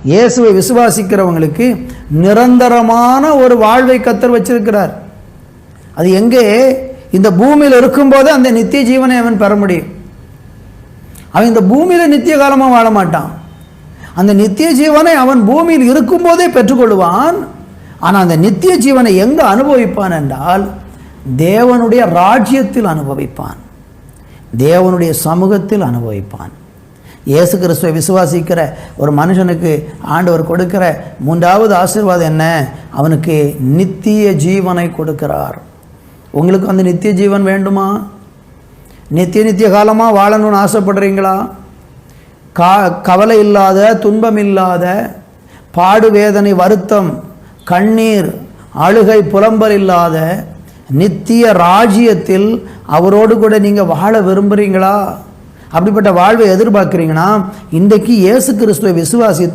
இயேசுவை விசுவாசிக்கிறவங்களுக்கு நிரந்தரமான ஒரு வாழ்வை கர்த்தர் வச்சிருக்கிறார். அது எங்கே? இந்த பூமியில் இருக்கும்போது அந்த நித்திய ஜீவனை அவன் பெற முடியும். அவன் இந்த பூமியில் நித்திய காலமாக வாழ மாட்டான். அந்த நித்திய ஜீவனை அவன் பூமியில் இருக்கும்போதே பெற்றுக்கொள்வான். ஆனால் அந்த நித்திய ஜீவனை எங்கே அனுபவிப்பான் என்றால் தேவனுடைய ராஜ்யத்தில் அனுபவிப்பான், தேவனுடைய சமூகத்தில் அனுபவிப்பான். இயேசு கிறிஸ்துவை விசுவாசிக்கிற ஒரு மனுஷனுக்கு ஆண்டவர் கொடுக்கிற மூன்றாவது ஆசீர்வாதம் என்ன? அவனுக்கு நித்திய ஜீவனை கொடுக்கிறார். உங்களுக்கு அந்த நித்திய ஜீவன் வேண்டுமா? நித்திய காலமாக வாழணும்னு ஆசைப்படுறீங்களா? கவலை இல்லாத, துன்பம் இல்லாத, பாடு வேதனை வருத்தம் கண்ணீர் அழுகை புலம்பல் இல்லாத நித்திய ராஜ்யத்தில் அவரோடு கூட நீங்கள் வாழ விரும்புகிறீங்களா? அப்படிப்பட்ட வாழ்வை எதிர்பார்க்குறீங்கன்னா இன்றைக்கு இயேசு கிறிஸ்துவை விசுவாசி